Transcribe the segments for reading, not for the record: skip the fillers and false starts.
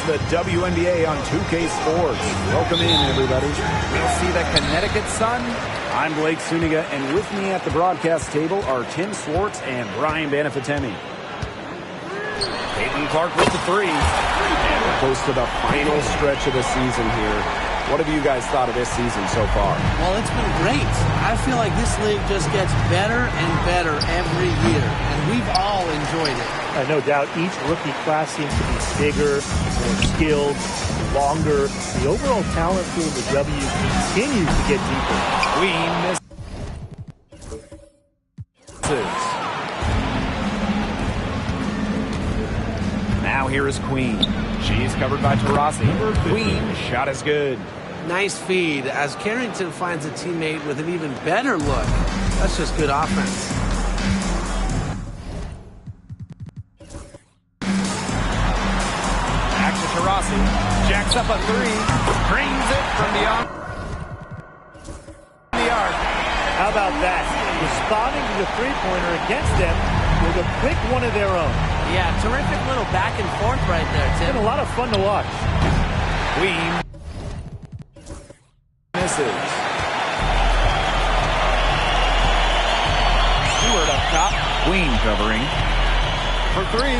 the WNBA on 2K Sports. Welcome in, everybody. We'll see the Connecticut Sun. I'm Blake Suniga, and with me at the broadcast table are Tim Swartz and Brian Banafitemi. Caitlin Clark with the three. And we're close to the final stretch of the season here. What have you guys thought of this season so far? Well, it's been great. I feel like this league just gets better and better every year, and we've all enjoyed it. No doubt, each rookie class seems to be bigger, more skilled, longer. The overall talent pool in the W continues to get deeper. Queen misses. Now here is Queen. She's covered by Taurasi. Queen, shot is good. Nice feed as Carrington finds a teammate with an even better look. That's just good offense. Back to Taurasi. Jacks up a three. Drains it from beyond the arc. How about that? Responding to the three-pointer against them with a quick one of their own. Yeah, terrific little back and forth right there, Tim. It's been a lot of fun to watch. Queen misses. Stewart up top. Queen covering. For three.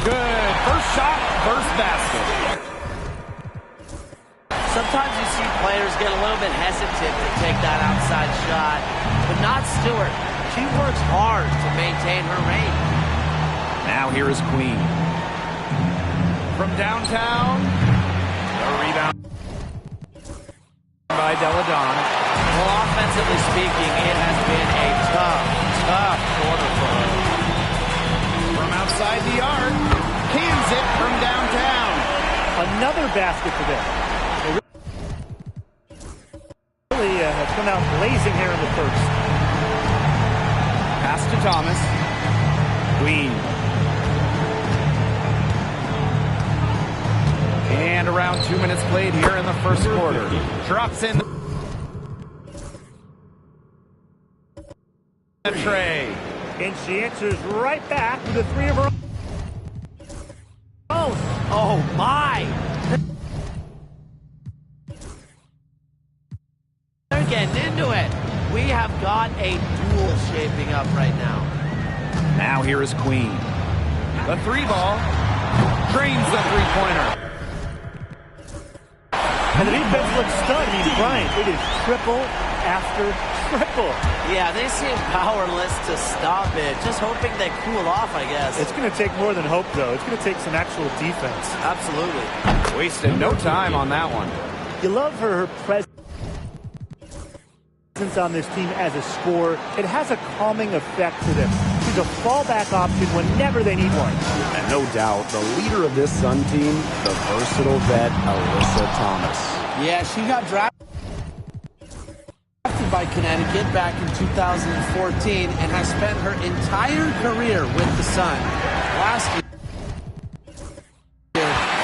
Good. First shot, first basket. Sometimes you see players get a little bit hesitant to take that outside shot, but not Stewart. She works hard to maintain her range. Now here is Queen. From downtown, the rebound by Deladon. Well, offensively speaking, it has been a tough quarter for her. From outside the arc, cans it from downtown. Another basket for them. They really have come out blazing here in the first. Pass to Thomas. Queen. And around 2 minutes played here in the first quarter. Drops in the tray. And she answers right back with a three of her own. Oh, my! They're getting into it. We have got a duel shaping up right now. Now here is Queen. The three ball. Drains the three-pointer. And the defense looks stunned. I mean, Brian, it is triple after triple. Yeah, they seem powerless to stop it. Just hoping they cool off, I guess. It's going to take more than hope, though. It's going to take some actual defense. Absolutely. Wasted no time on that one. You love her presence on this team as a scorer. It has a calming effect to them. She's a fallback option whenever they need one. And no doubt, the leader of this Sun team, the versatile vet, Alyssa Thomas. Yeah, she got drafted by Connecticut back in 2014 and has spent her entire career with the Sun. Last year,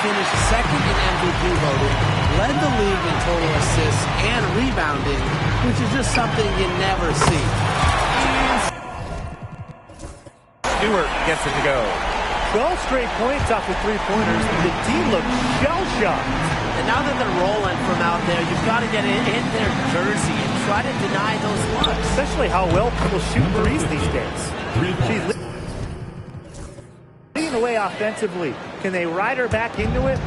finished second in MVP voting, led the league in total assists and rebounding, which is just something you never see. Stewart gets it to go. 12 straight points off the three-pointers. The team looks shell-shocked. And now that they're rolling from out there, you've got to get in their jersey and try to deny those looks. Especially how well people shoot threes these days. She's leading the way offensively. Can they ride her back into it?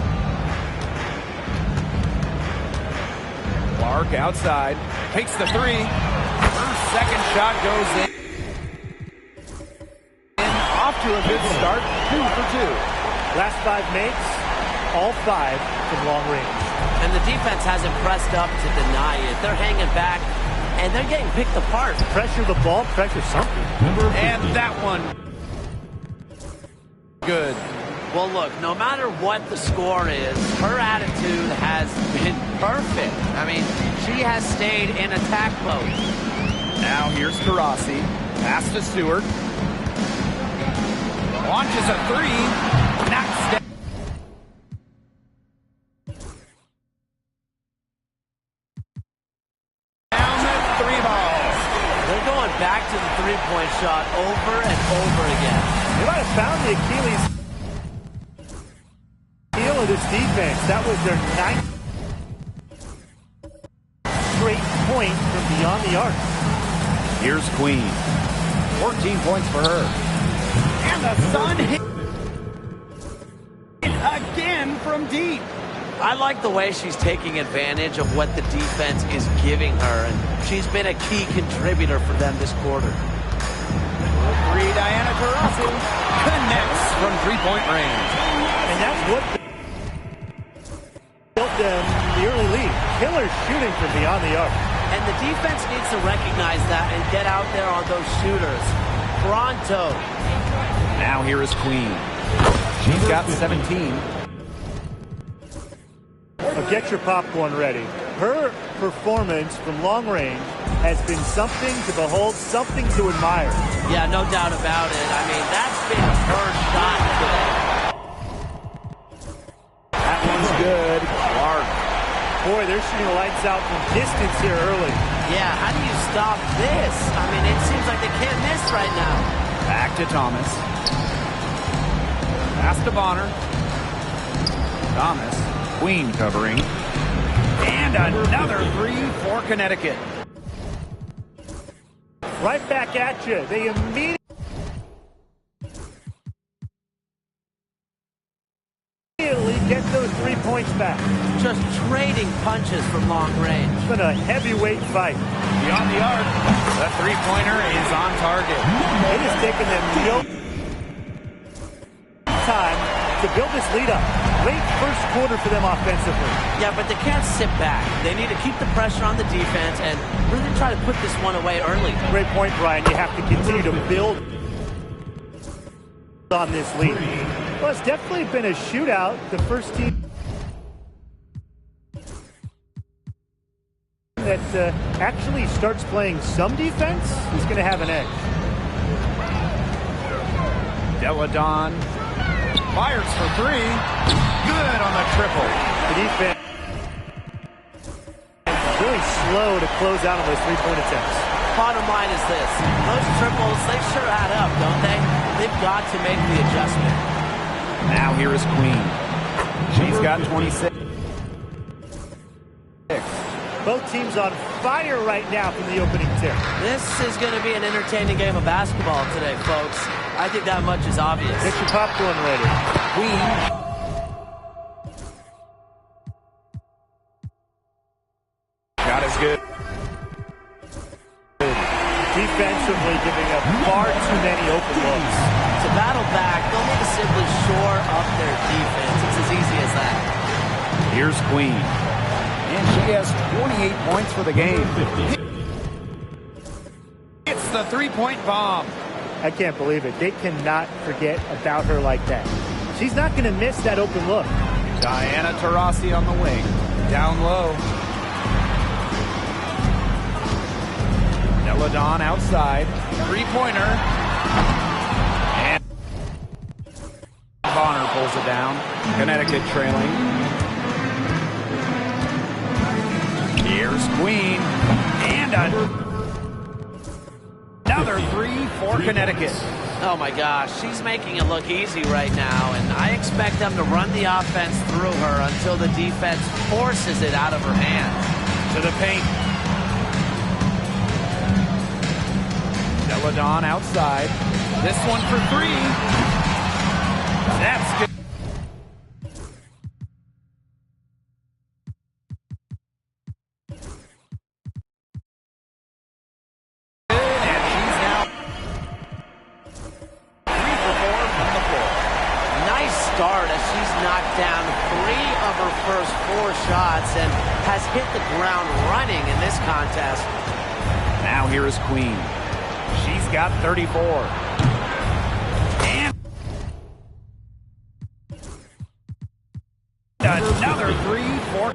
Clark outside. Takes the three. Her second shot goes in. Off to a good start. 2 for 2. Last 5 makes, all 5 from long range. And the defense hasn't pressed up to deny it. They're hanging back, and they're getting picked apart. Pressure the ball, pressure something. And that one. Good. Well, look, no matter what the score is, her attitude has been perfect. I mean, she has stayed in attack mode. Now here's Taurasi. Pass to Stewart. Launches a three. Knocks down. Back to the three-point shot over and over again. They might have found the Achilles of this defense. That was their 9th straight point from beyond the arc. Here's Queen. 14 points for her. And the Sun hit again from deep. I like the way she's taking advantage of what the defense is giving her, and she's been a key contributor for them this quarter. Three, Diana Taurasi connects from three-point range. And that's what built them the early lead. Killer shooting from beyond the arc. And the defense needs to recognize that and get out there on those shooters. Pronto. Now here is Queen. She's got 17. Get your popcorn ready. Her performance from long range has been something to behold, something to admire. Yeah, no doubt about it. I mean, that's been her shot today. That one's good. Clark. Boy, they're shooting the lights out from distance here early. Yeah, how do you stop this? I mean, it seems like they can't miss right now. Back to Thomas. Pass to Bonner. Thomas. Queen covering. And another three for Connecticut. Right back at you. They immediately get those 3 points back. Just trading punches from long range. It's been a heavyweight fight. Beyond the arc, the three-pointer is on target. It has taken them no time to build this lead up. Late first quarter for them offensively. Yeah, but they can't sit back. They need to keep the pressure on the defense and really try to put this one away early. Great point, Brian. You have to continue to build on this lead. Well, it's definitely been a shootout. The first team that actually starts playing some defense is going to have an edge. Deladon fires for three. Good on the triple. The defense is really slow to close out on those three-point attempts. Bottom line is this. Those triples, they sure add up, don't they? They've got to make the adjustment. Now here is Queen. She's got 26. Both teams on fire right now from the opening tip. This is going to be an entertaining game of basketball today, folks. I think that much is obvious. Get your popcorn ready. Queen. Shot is good. Defensively giving up far too many open looks. To battle back, they'll need to simply shore up their defense. It's as easy as that. Here's Queen. And she has 28 points for the game. It's the three-point bomb. I can't believe it. They cannot forget about her like that. She's not going to miss that open look. Diana Taurasi on the wing. Down low. Deladon outside. Three-pointer. And Bonner pulls it down. Connecticut trailing. Here's Queen. And another three for Connecticut. Oh my gosh, she's making it look easy right now, and I expect them to run the offense through her until the defense forces it out of her hands. To the paint. Deladon outside. This one for three. That's good. Down three of her first four shots and has hit the ground running in this contest. Now here is Queen. She's got 34. And another three for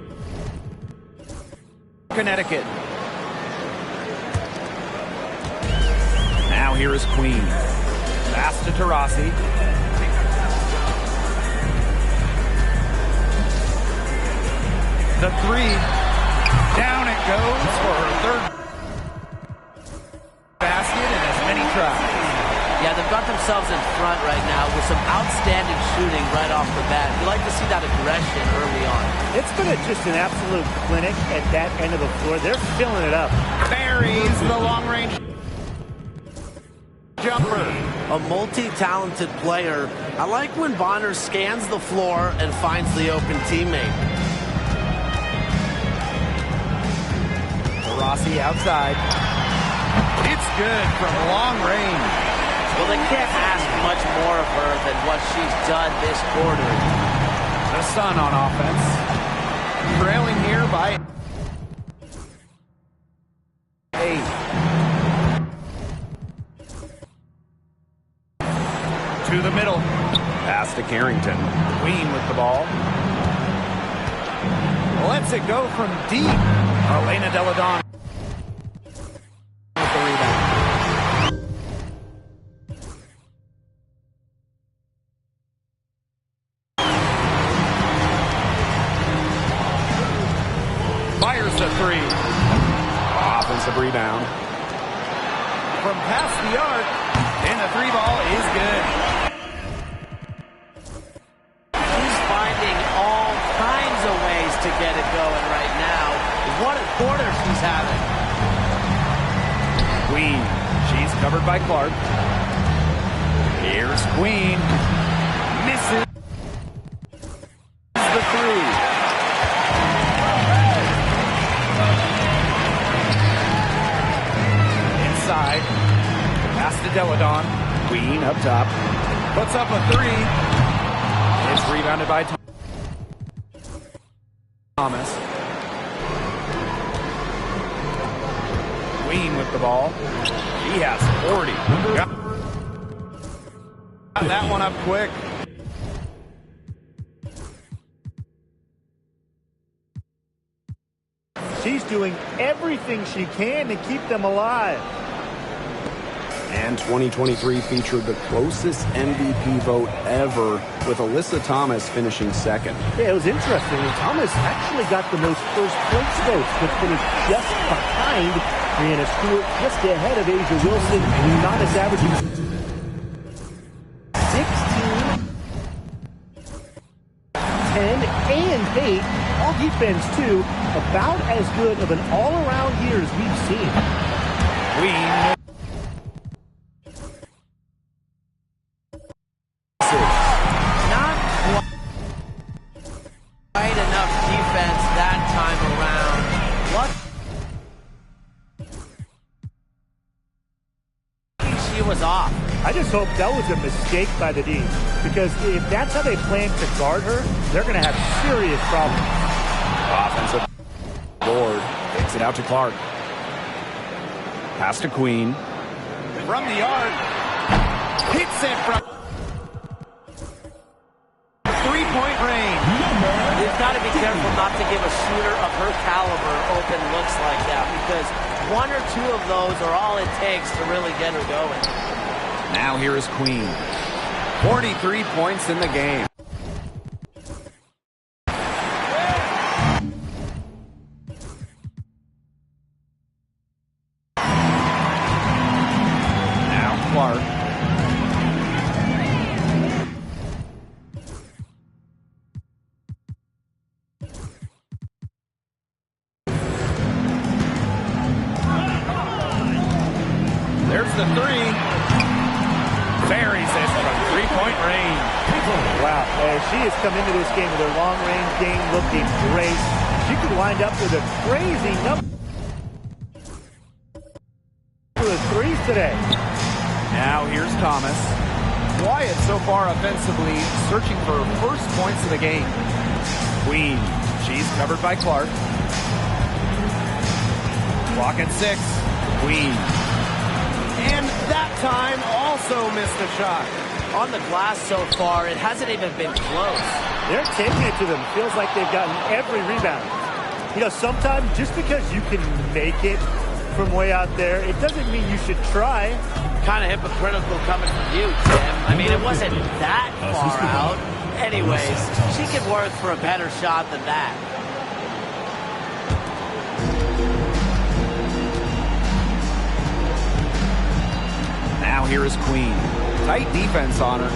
Connecticut. Now here is Queen. Pass to Taurasi. The three, down it goes for her third basket in as many tries. Yeah, the they've got themselves in front right now with some outstanding shooting right off the bat. You like to see that aggression early on. It's been just an absolute clinic at that end of the floor. They're filling it up. Buries the long-range jumper. A multi-talented player. I like when Bonner scans the floor and finds the open teammate. Rossi outside. It's good from long range. Well, they can't ask much more of her than what she's done this quarter. The Sun on offense. Trailing here by 8. To the middle. Pass to Carrington. Queen with the ball. Lets it go from deep. Elena Deladon with the rebound. Fires the 3. Offensive rebound. From past the arc, and the 3 ball is good. She's finding all kinds of ways to get it going right now. What a quarter she's having. Queen. She's covered by Clark. Here's Queen. Misses the 3. Inside. Pass to Deladon. Queen up top. Puts up a 3. It's rebounded by Thomas. Queen with the ball. He has 40. Got that one up quick. She's doing everything she can to keep them alive. And 2023 featured the closest MVP vote ever, with Alyssa Thomas finishing second. Yeah, it was interesting. Thomas actually got the most first place votes, but finished just behind Brianna Stewart, just ahead of Asia Wilson. Thomas averaging 16, 10, and 8. All defense, too. About as good of an all-around year as we've seen. Queen. Not quite enough defense that time around. What? She was off. I just hope that was a mistake by the D, because if that's how they plan to guard her, they're going to have serious problems. Offensive board. Takes it out to Clark. Pass to Queen. From the arc. Hits it from three-point range. You've got to be careful not to give a shooter of her caliber open looks like that, because 1 or 2 of those are all it takes to really get her going. Now here is Queen. 43 points in the game. Now Clark. There's the 3. Buries it from three-point range. Wow, she has come into this game with her long-range game looking great. She could wind up with a crazy number of threes today. Now here's Thomas. Quiet so far offensively, searching for first points of the game. Queen. She's covered by Clark. Clock at 6. Queen. And that time also missed a shot. On the glass so far, it hasn't even been close. They're taking it to them. Feels like they've gotten every rebound. You know, sometimes just because you can make it from way out there, it doesn't mean you should try. Kind of hypocritical coming from you, Tim. I mean, it wasn't that far out. Anyways, she could work for a better shot than that. Now here is Queen. Tight defense on her.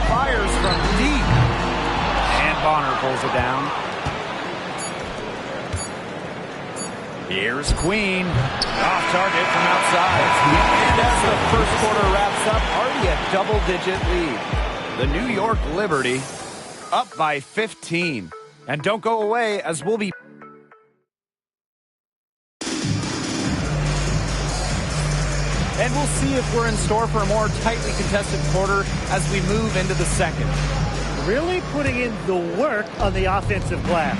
Fires from deep. And Bonner pulls it down. Here's Queen. Off target from outside. And as the first quarter wraps up, already a double-digit lead. The New York Liberty up by 15. And don't go away, as we'll be... And we'll see if we're in store for a more tightly contested quarter as we move into the second. Really putting in the work on the offensive glass.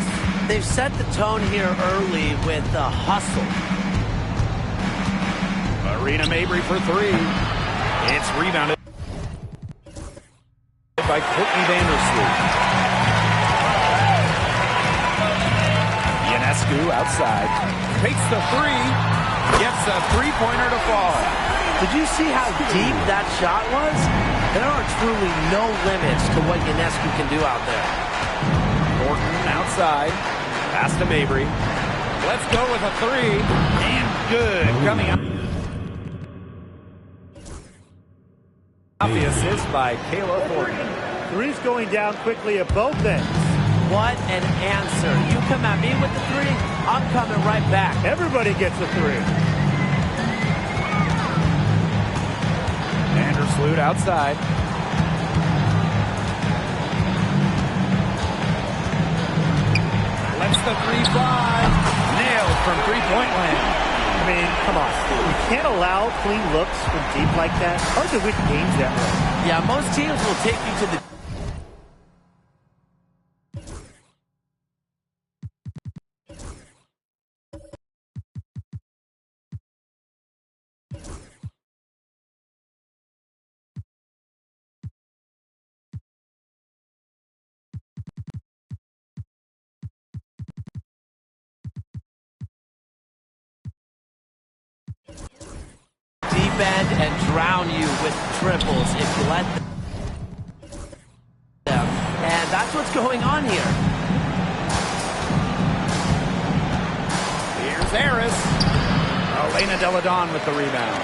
They've set the tone here early with the hustle. Marina Mabry for three. It's rebounded by Courtney Vandersloot. Ionescu outside. Takes the three. Gets a three-pointer to fall. Did you see how deep that shot was? There are truly no limits to what Ionescu can do out there. Norton outside. Pass to Mabry. Let's go with a three. And good. Coming up. The assist by Kayla Thornton. Three's going down quickly at both ends. What an answer. You come at me with the three, I'm coming right back. Everybody gets a three. Vandersloot outside. Lets the three fly. Nailed from three-point land. I mean, come on. You can't allow clean looks from deep like that. Hard to win games that way. Yeah, most teams will take you to the... deep end and drown you with triples if you let them. And that's what's going on here. Here's Harris. Elena Deladon with the rebound.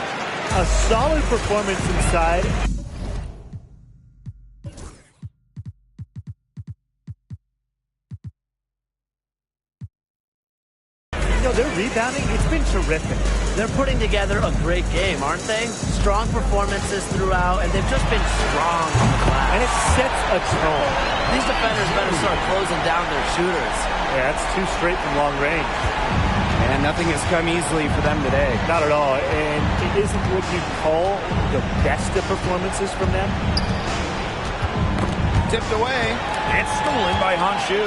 A solid performance inside. You know, their rebounding, it's been terrific. They're putting together a great game, aren't they? Strong performances throughout, and they've just been strong on the glass. And it sets a tone. These defenders better start closing down their shooters. Yeah, that's two straight from long range. And nothing has come easily for them today. Not at all. And it isn't what you'd call the best of performances from them. Tipped away. It's stolen by Honshu.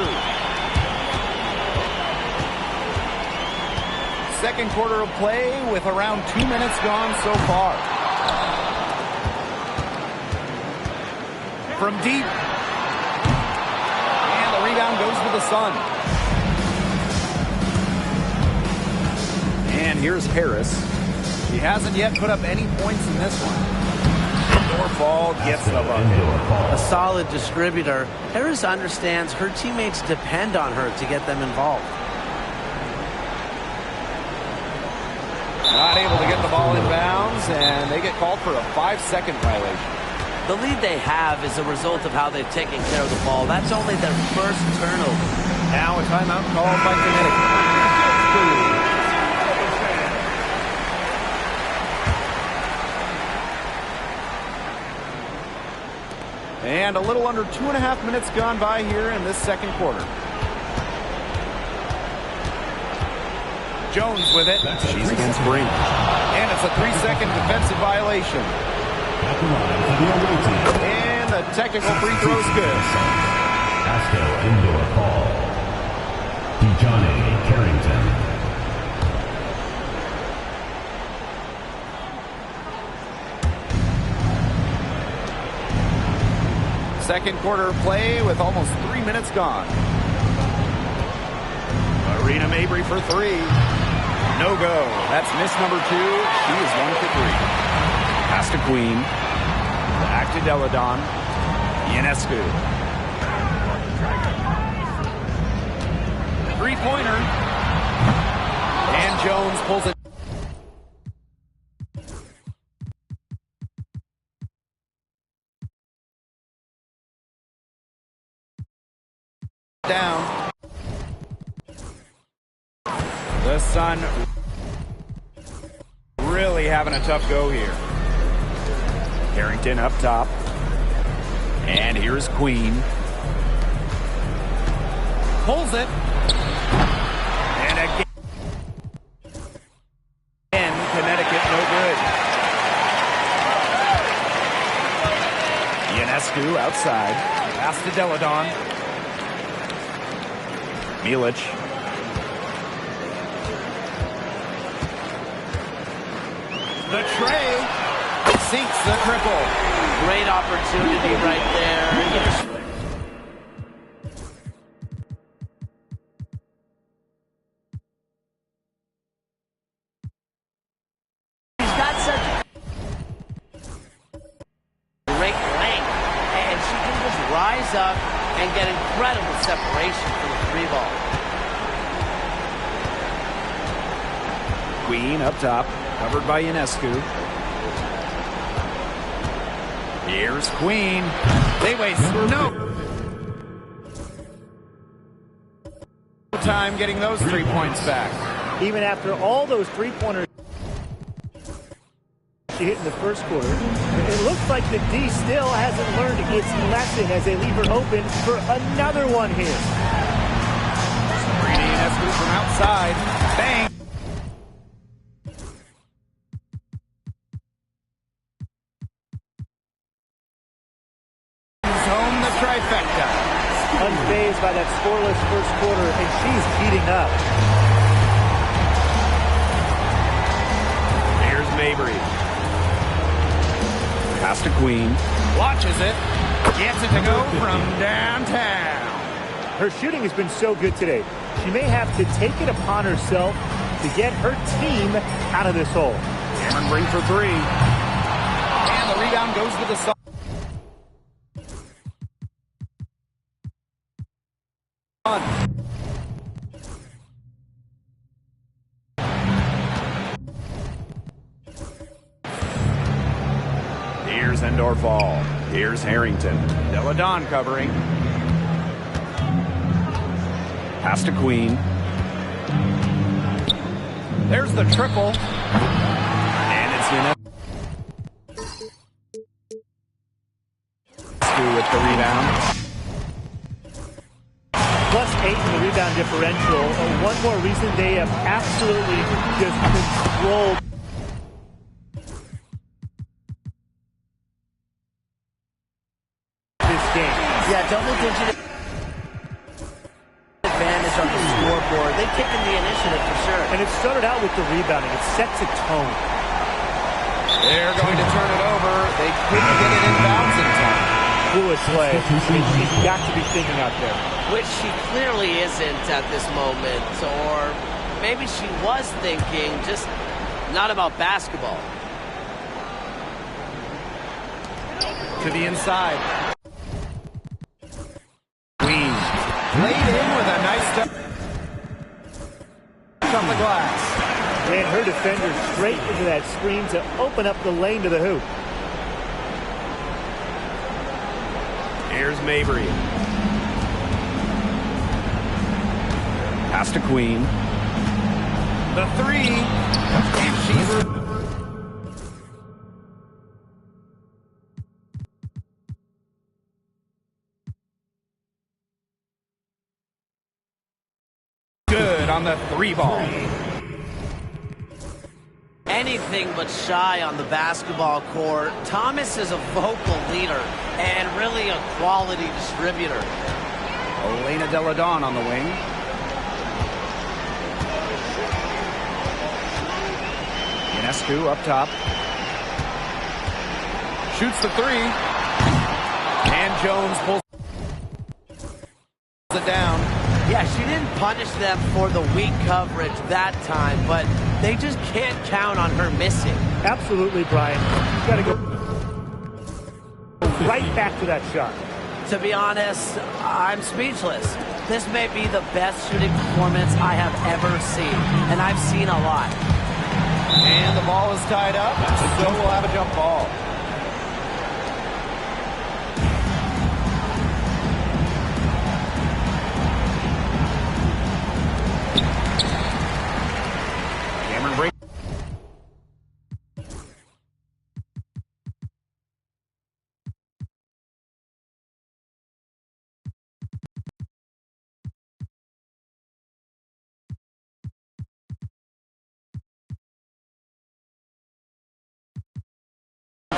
Second quarter of play with around 2 minutes gone so far. From deep. And the rebound goes to the Sun. And here's Harris. He hasn't yet put up any points in this one. Indoor ball gets the bucket. A solid distributor. Harris understands her teammates depend on her to get them involved. Not able to get the ball in bounds, and they get called for a 5-second violation. The lead they have is a result of how they've taken care of the ball. That's only their first turnover. Now a timeout called by Connecticut. And a little under 2.5 minutes gone by here in this second quarter. Jones with it. She's against Brink. And it's a 3-second defensive violation. And the technical free throw is good. Asco indoor ball. Dejohnny Carrington. Second quarter play with almost 3 minutes gone. Marina Mabry for three. No go. That's miss number 2. She is 1 for 3. Pass to Queen. Back to Deladon. Ionescu. Three-pointer. And Jones pulls it. Down. The Sun really having a tough go here. Carrington up top. And here's Queen. Pulls it. And again, Connecticut no good. Ionescu outside. Pass to Deladon. Milic. The tray sinks the triple. Great opportunity right there. He's got such great length, and she can just rise up and get incredible separation for the three ball. Queen up top, covered by Ionescu. Here's Queen. They waste no time getting those 3 points back. Even after all those three-pointers she hit in the first quarter, it looks like the D still hasn't learned its lesson as they leave her open for another one here. Sabrina Ionescu from outside. Bang. Home the trifecta. Unfazed by that scoreless first quarter, and she's heating up. Here's Mabry. Pass to Queen. Watches it. Gets it to go from downtown. Her shooting has been so good today. She may have to take it upon herself to get her team out of this hole. Cameron brings for three. And the rebound goes to the side. Here's Endorfall. Here's Harrington. Deladon covering. Pass to Queen. There's the triple. And it's Ionescu with the rebound. Plus 8 in the rebound differential. One more reason they have absolutely just controlled this game. Yeah, double-digit advantage on the scoreboard. They've taken the initiative for sure. And it started out with the rebounding. It sets a tone. They're going to turn it over. They couldn't get it inbounds in time. Foolish play. She's got to be thinking out there. Which she clearly isn't at this moment. Or maybe she was thinking, just not about basketball. To the inside. Queen laid in with a nice step on the glass. And her defender straight into that screen to open up the lane to the hoop. Here's Mabry. Pass to Queen. The three. And she's good on the three ball. Anything but shy on the basketball court. Thomas is a vocal leader and really a quality distributor. Elena Deladon on the wing. Ionescu up top. Shoots the three. And Jones pulls it down. Yeah, she didn't punish them for the weak coverage that time, but they just can't count on her missing. Absolutely, Brian. You've got to go right back to that shot. To be honest, I'm speechless. This may be the best shooting performance I have ever seen, and I've seen a lot. And the ball is tied up, so we'll have a jump ball.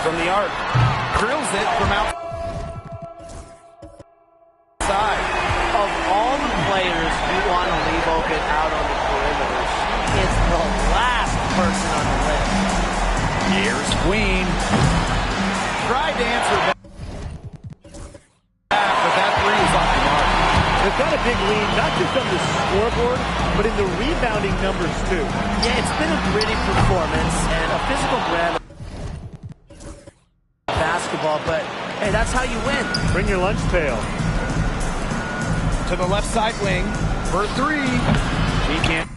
from the arc. Drills it from outside. Of all the players you want to leave open out on the perimeter, she is the last person on the list. Here's Queen. Tried to answer back, but that three is off the mark. They've got a big lead, not just on the scoreboard, but in the rebounding numbers, too. Yeah, it's been a gritty performance and a physical brand of basketball, but hey, that's how you win. Bring your lunch pail. To the left side wing for three. She can't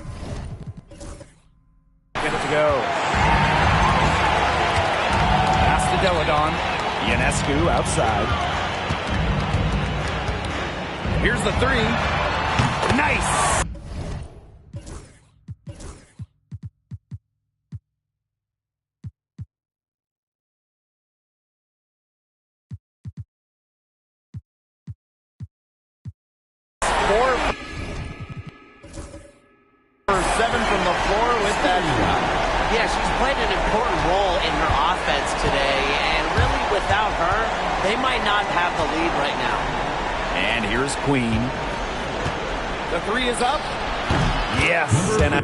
get it to go. Pass to Deladon. Ionescu outside. Here's the three. Nice. Seven from the floor with that shot. Yeah, she's played an important role in her offense today, and really without her, they might not have the lead right now. And here's Queen. The three is up. Yes, and a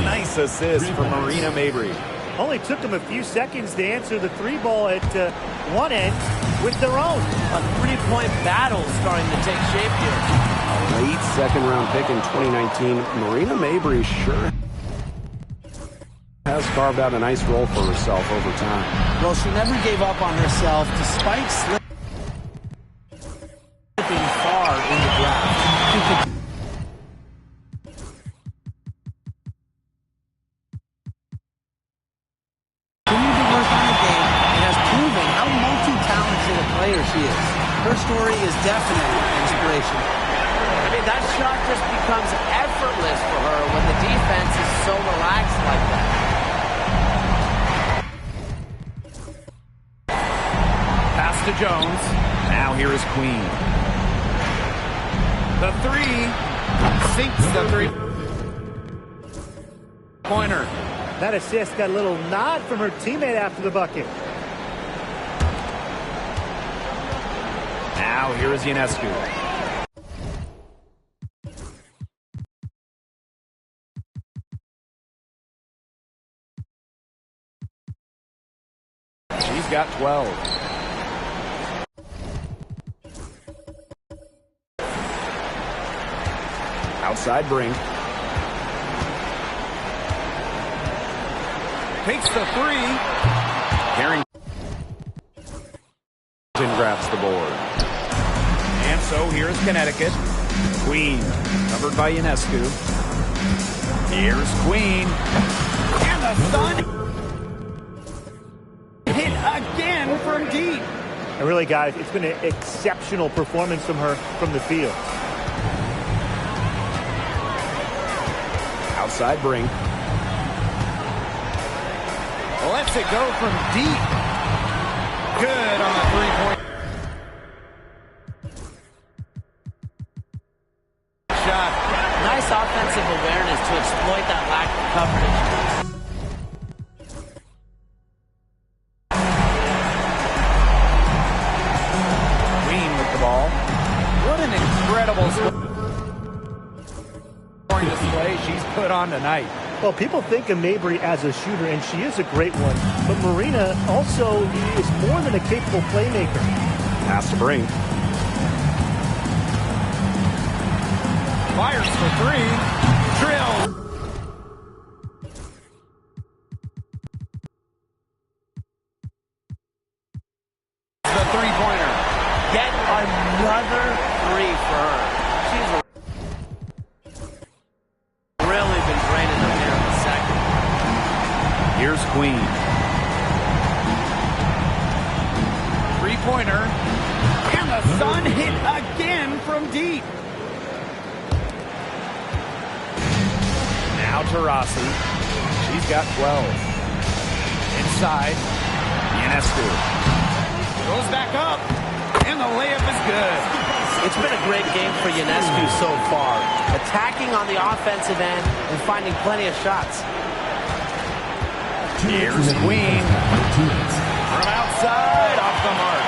nice assist from Marina Mabry. Only took them a few seconds to answer the three ball at one end with their own. A three-point battle starting to take shape here. A late second-round pick in 2019, Marina Mabry sure has carved out a nice role for herself over time. Well, she never gave up on herself despite slipping far in the draft. Continued to work on the game and has proven how multi-talented a player she is. Her story is definitely inspirational. I mean, that shot just becomes effortless for her when the defense is so relaxed like that. Pass to Jones. Now here is Queen. The three. Sinks the three-pointer. That assist got a little nod from her teammate after the bucket. Now here is Ionescu. She's got 12. Outside Brink. Takes the three. Carrington grabs the board. And so here's Connecticut. Queen, covered by Ionescu. Here's Queen. And the Sun hit again from deep. And really, guys, it's been an exceptional performance from her from the field. Outside Brink. Lets it go from deep. Good on the three-point shot. Nice offensive awareness to exploit that lack of coverage. Queen with the ball. What an incredible scoring display she's put on tonight. Well, people think of Mabry as a shooter, and she is a great one. But Marina also is more than a capable playmaker. Pass to Brink. Fires for three. Drill. The three-pointer. Get another three for her. She's really been draining them here in the second. Here's Queen. Three-pointer. And the Sun hit again from deep. Now to Rossi. She's got 12. Inside. Ionescu. Goes back up. And the layup is good. It's been a great game for Ionescu so far. Attacking on the offensive end and finding plenty of shots. Here's Queen. From outside, off the mark.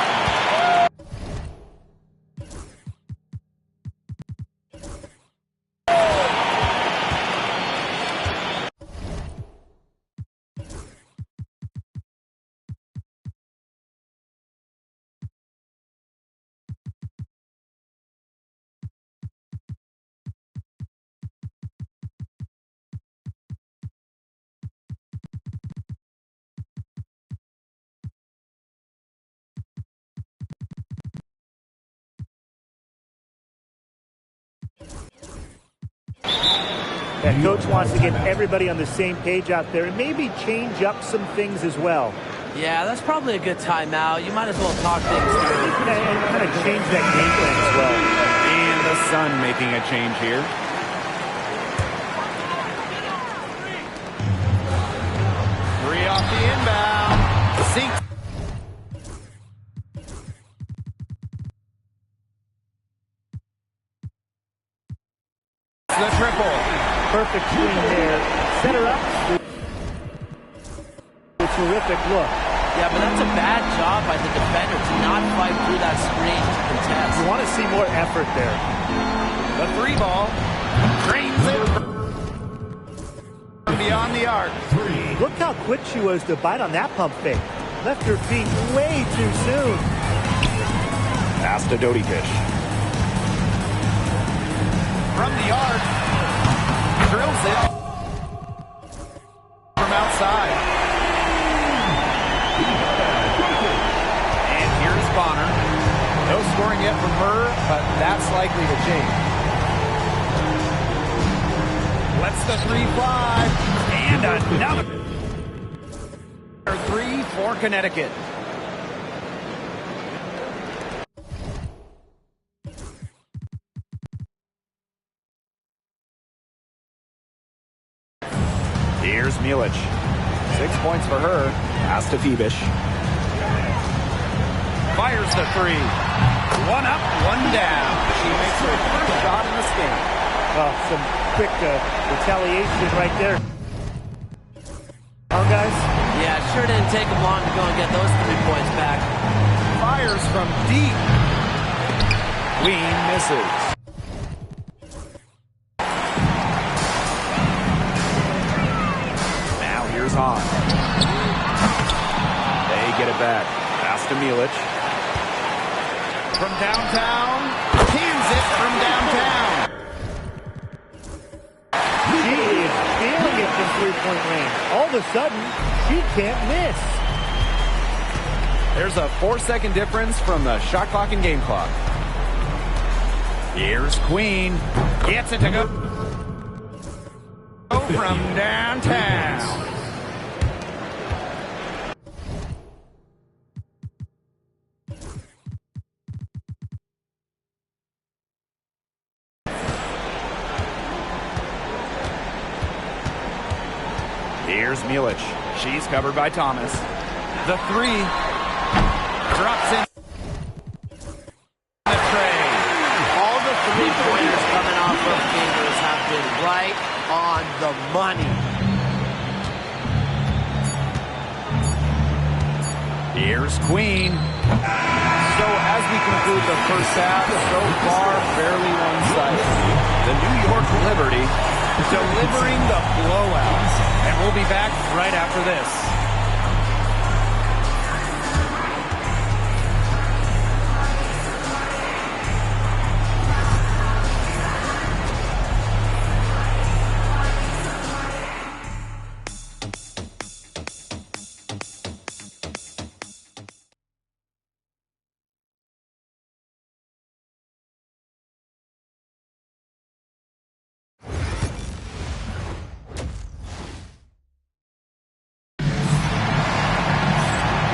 That coach wants to get everybody on the same page out there and maybe change up some things as well. Yeah, that's probably a good timeout. You might as well talk things through. And kind of change that game plan as well. And the Sun making a change here. Three off the inbound. Sink. The triple. Perfect swing there. Set her up. A terrific look. Yeah, but that's a bad job by the defender to not fight through that screen to contest. You want to see more effort there. The three ball. Drains it from beyond the arc. Look how quick she was to bite on that pump fake. Left her feet way too soon. Pass to Doty Fish. From the arc. Drills it from outside. And here's Bonner. No scoring yet from her, but that's likely to change. Lets the three fly. And another. 3 for Connecticut. Here's Milic. 6 points for her. Pass to Phoebish. Fires the three. One up, one down. She makes her first shot in this game. Oh, some quick retaliation right there. Oh, guys. Yeah, it sure didn't take them long to go and get those 3 points back. Fires from deep. Queen misses. On. They get it back. Pass to Milic. From downtown. Cans it from downtown. She is feeling it from three-point range. All of a sudden, she can't miss. There's a 4-second difference from the shot clock and game clock. Here's Queen. Gets it to go from downtown. Here's Milic. She's covered by Thomas. The three drops in the tray. All the three-pointers coming off of fingers have been right on the money. Here's Queen. So as we conclude the first half, so far fairly one-sided. The New York Liberty delivering the blowout. And we'll be back right after this.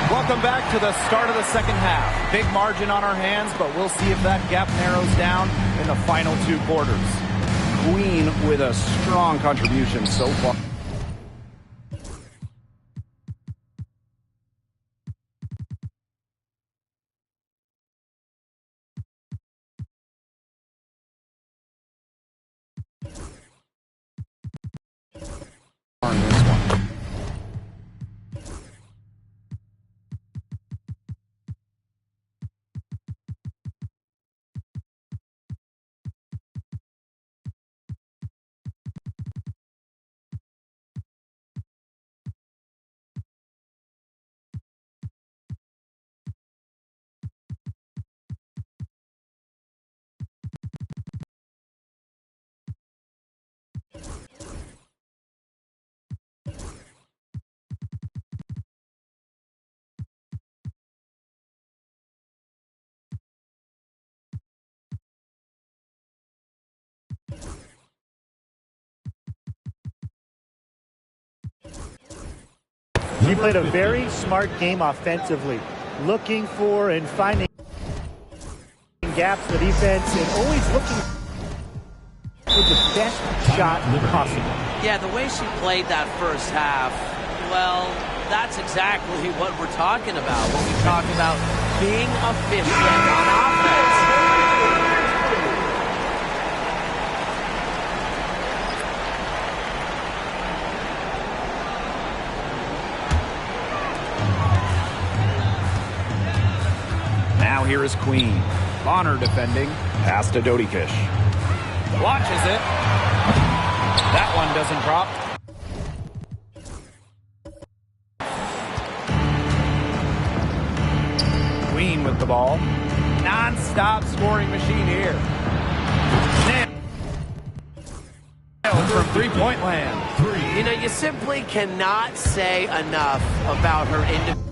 Welcome back to the start of the second half. Big margin on our hands, but we'll see if that gap narrows down in the final 2 quarters. Queen with a strong contribution so far. On this one. She played a very smart game offensively, looking for and finding gaps in the defense and always looking for the best shot possible. Yeah, the way she played that first half, well, that's exactly what we're talking about when we talk about being efficient on offense. Now here is Queen. Bonner defending. Pass to Dodikish. Watches it. That one doesn't drop. Queen with the ball. Non-stop scoring machine here. Nailed from three-point land. You know, you simply cannot say enough about her individual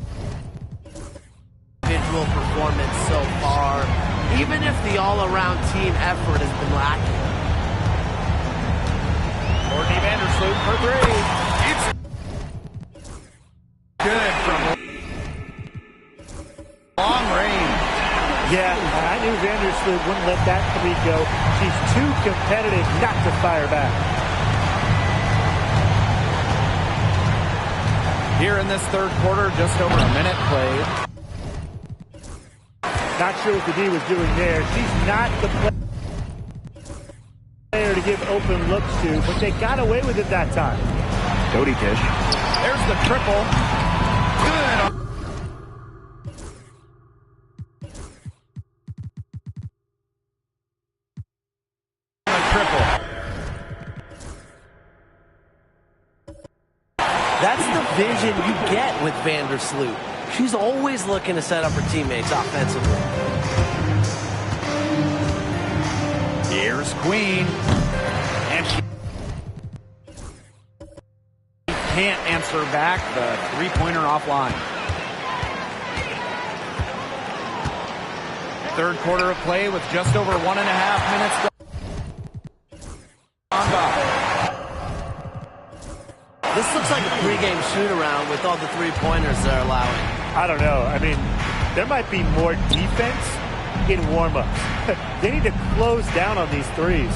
performance so far, even if the all-around team effort has been lacking. Courtney Vandersloot for three. It's good from long range. Yeah, I knew Vandersloot wouldn't let that three go. She's too competitive not to fire back. Here in this third quarter, just over a minute played. Not sure what the D was doing there. She's not the player to give open looks to, but they got away with it that time. Dodikish. There's the triple. Good. The triple. That's the vision you get with Vandersloot. She's always looking to set up her teammates offensively. Here's Queen. And she can't answer back the three-pointer offline. Third quarter of play with just over 1.5 minutes gone by. This looks like a pregame shoot-around with all the three-pointers they're allowing. I don't know. I mean, there might be more defense in warm-ups. They need to close down on these threes.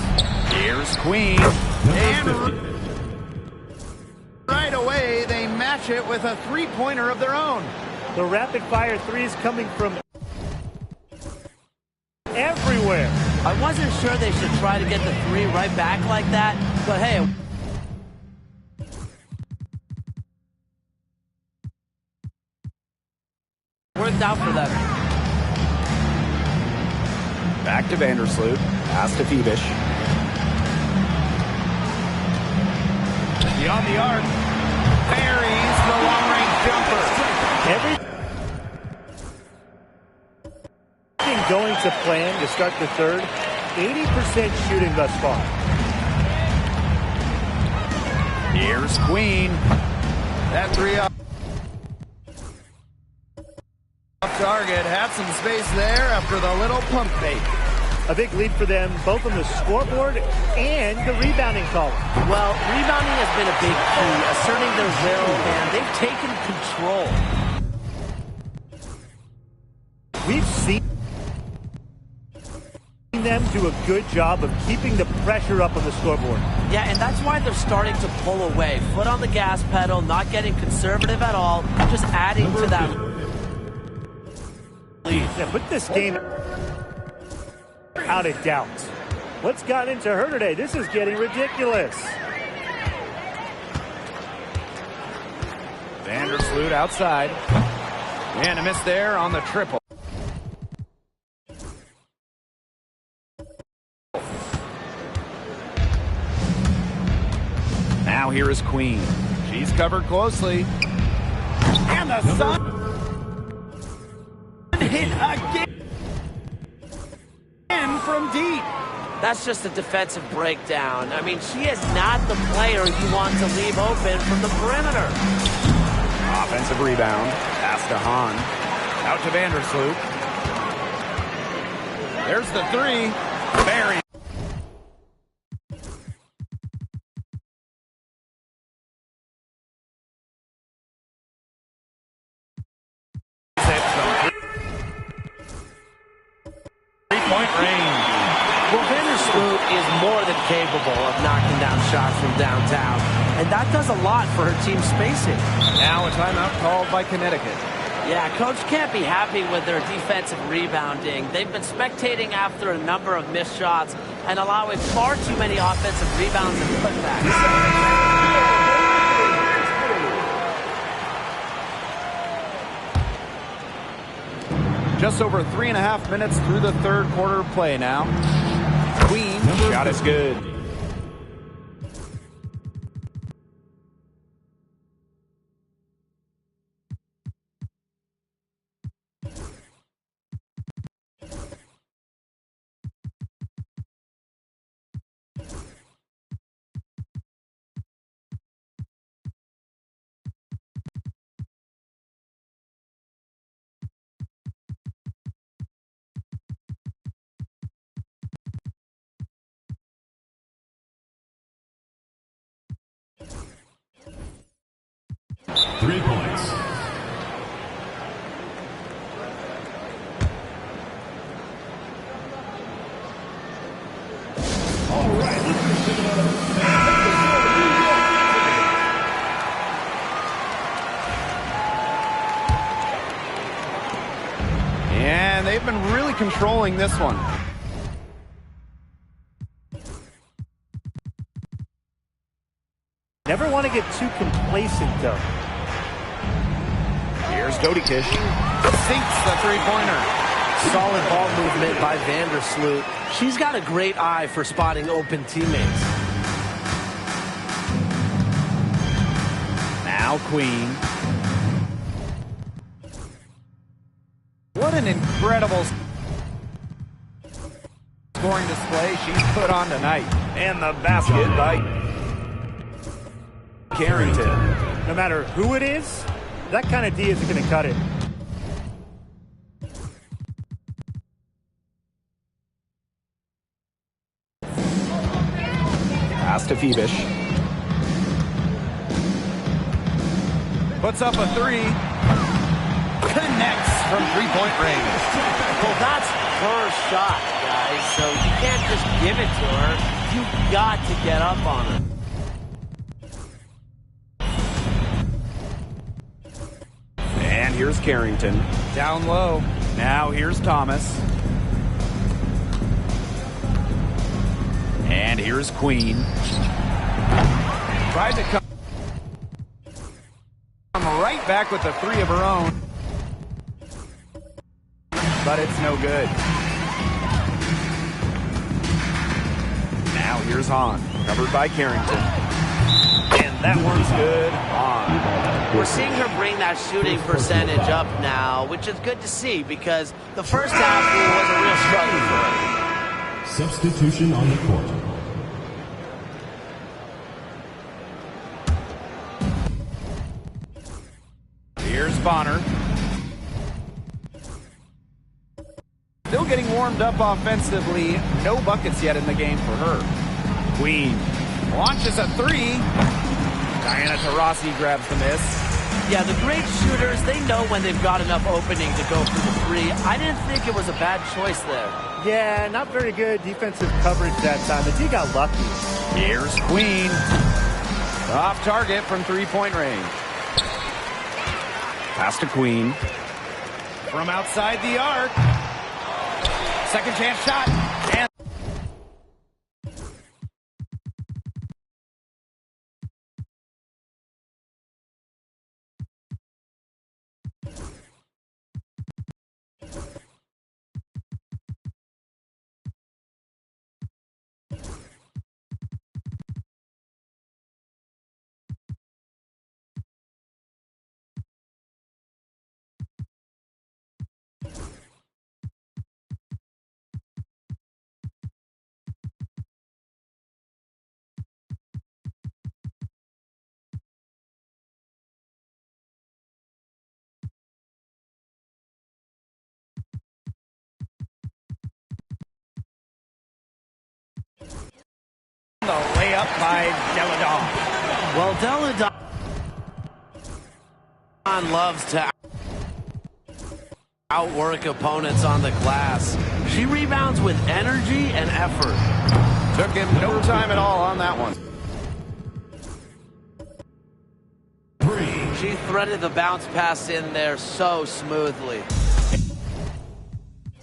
Here's Queen. And right away, they match it with a three-pointer of their own. The rapid-fire threes coming from everywhere. I wasn't sure they should try to get the three right back like that, but hey, worked out for them. Back to Vandersloot. Pass to Phoebish. Beyond the arc. Buries the long-range jumper. Everything going to plan to start the third. 80% shooting thus far. Here's Queen. That three up. Target had some space there after the little pump fake. A big lead for them, both on the scoreboard and the rebounding column. Well, rebounding has been a big key, asserting their will, and they've taken control. We've seen them do a good job of keeping the pressure up on the scoreboard. Yeah, and that's why they're starting to pull away. Foot on the gas pedal, not getting conservative at all, just adding to that lead. Yeah, put this game out of doubt. What's gotten into her today? This is getting ridiculous. Vandersloot outside. And a miss there on the triple. Now here is Queen. She's covered closely. And the sun hit again from deep. That's just a defensive breakdown. I mean, she is not the player you want to leave open from the perimeter. Offensive rebound. Pass to Hahn. Out to Vandersloot. There's the three. Barry. Sloot is more than capable of knocking down shots from downtown, and that does a lot for her team's spacing. Now a timeout called by Connecticut. Yeah, Coach can't be happy with their defensive rebounding. They've been spectating after a number of missed shots and allowing far too many offensive rebounds and putbacks. Just over 3.5 minutes through the third quarter of play now. Queen, shot is good. Three points. All right, and they've been really controlling this one. Never want to get too complacent, though. Here's Dodikish. Sinks the three-pointer. Solid ball movement by Vandersloot. She's got a great eye for spotting open teammates. Now Queen. What an incredible scoring display she's put on tonight. And the basket by Carrington. No matter who it is, that kind of D isn't going to cut it. Pass to Phoebish. Puts up a three. Connects from three-point range. Well, that's her shot, guys, so you can't just give it to her. You've got to get up on her. And here's Carrington. Down low. Now here's Thomas. And here's Queen. Tried to come right back with the three of her own. But it's no good. Now here's Hahn. Covered by Carrington. And that one's good on. We're seeing her bring that shooting percentage up now, which is good to see because the first half was a real struggle for her. substitution on the court. Here's Bonner. Still getting warmed up offensively. No buckets yet in the game for her. Queen launches a three. Diana Taurasi grabs the miss. Yeah, the great shooters, they know when they've got enough opening to go for the three. I didn't think it was a bad choice there. Yeah, not very good defensive coverage that time. The D got lucky. Here's Queen. Off target from three-point range. Pass to Queen. From outside the arc. Second chance shot. And the layup by Deladon. Well, Deladon loves to outwork opponents on the glass. She rebounds with energy and effort. Took him no time at all on that one. She threaded the bounce pass in there so smoothly.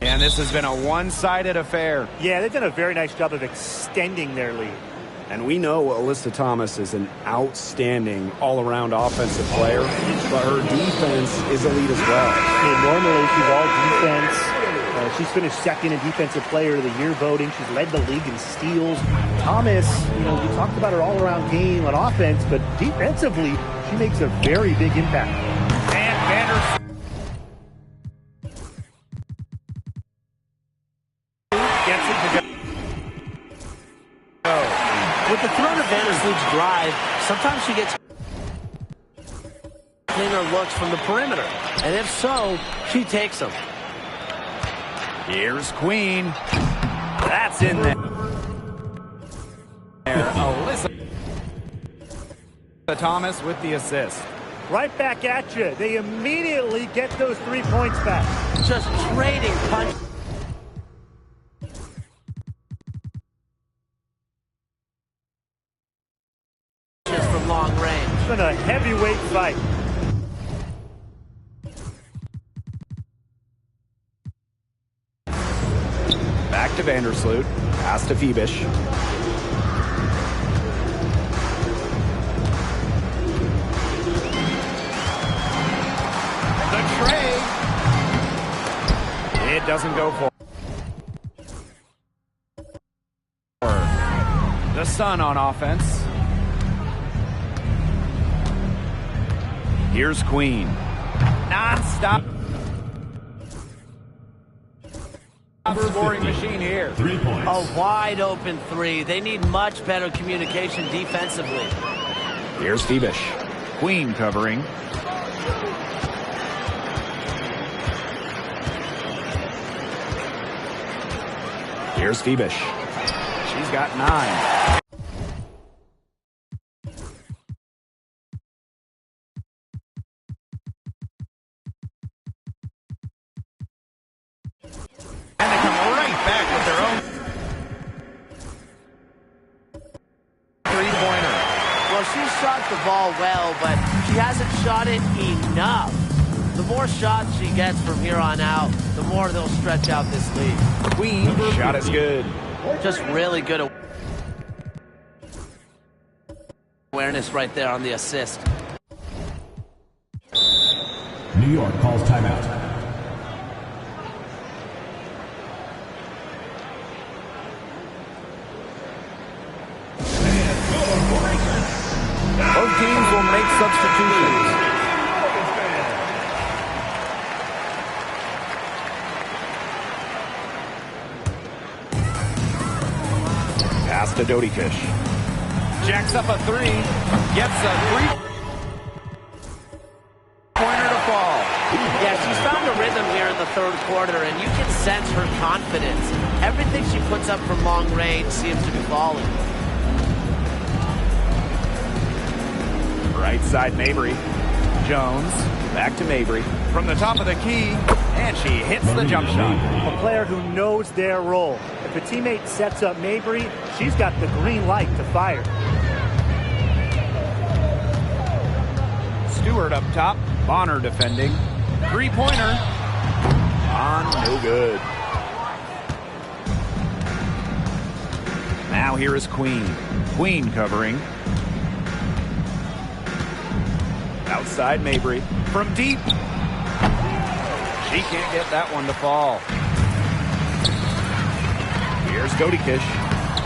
And this has been a one-sided affair. Yeah, they've done a very nice job of extending their lead. And we know Alyssa Thomas is an outstanding all-around offensive player, but her defense is elite as well. Normally, she's all defense. She's finished second in Defensive Player of the Year voting. She's led the league in steals. Thomas, we talked about her all-around game on offense, but defensively, she makes a very big impact. And Vanderson gets it to go. With the throw to Vandersloot's drive, sometimes she gets cleaner looks from the perimeter. And if so, she takes them. Here's Queen. That's in there. Alyssa Thomas with the assist. Right back at you. They immediately get those 3 points back. Just trading punches from long range. It's been a heavyweight fight. Back to Vandersloot. Pass to Phoebish. The trade. It doesn't go for the Sun on offense. Here's Queen. Non-stop scoring machine here. 3 points. A wide open three. They need much better communication defensively. Here's Phoebish. Queen covering. Here's Phoebish. She's got 9. And they come right back with their own three-pointer. Well, she shot the ball well, but she hasn't shot it enough. The more shots she gets from here on out, the more they'll stretch out this lead. Queen shot is good. Just really good awareness right there on the assist. New York calls timeout. Both teams will make substitutions. Pass to Dodikish. Jacks up a 3. Gets a 3-pointer to fall. Yeah, she's found a rhythm here in the third quarter, and you can sense her confidence. Everything she puts up from long range seems to be falling. Right side Mabry. Jones back to Mabry. From the top of the key, and she hits the jump shot. A player who knows their role. If a teammate sets up Mabry, she's got the green light to fire. Stewart up top. Bonner defending. 3-pointer. No good. Now here is Queen. Queen covering. Outside Mabry. From deep. She can't get that one to fall. Here's Dodikish.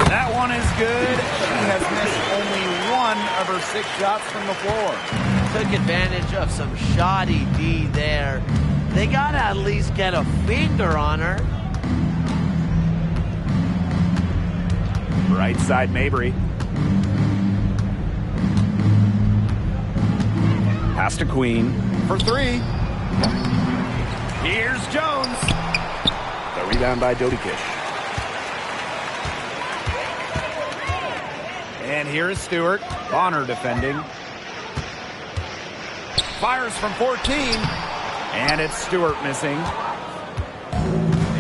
That one is good. She has missed only 1 of her 6 shots from the floor. Took advantage of some shoddy D there. They got to at least get a finger on her. Right side Mabry. Pass to Queen for 3. Here's Jones. The rebound by Dodikish. And here is Stewart. Bonner defending. Fires from 14. And it's Stewart missing.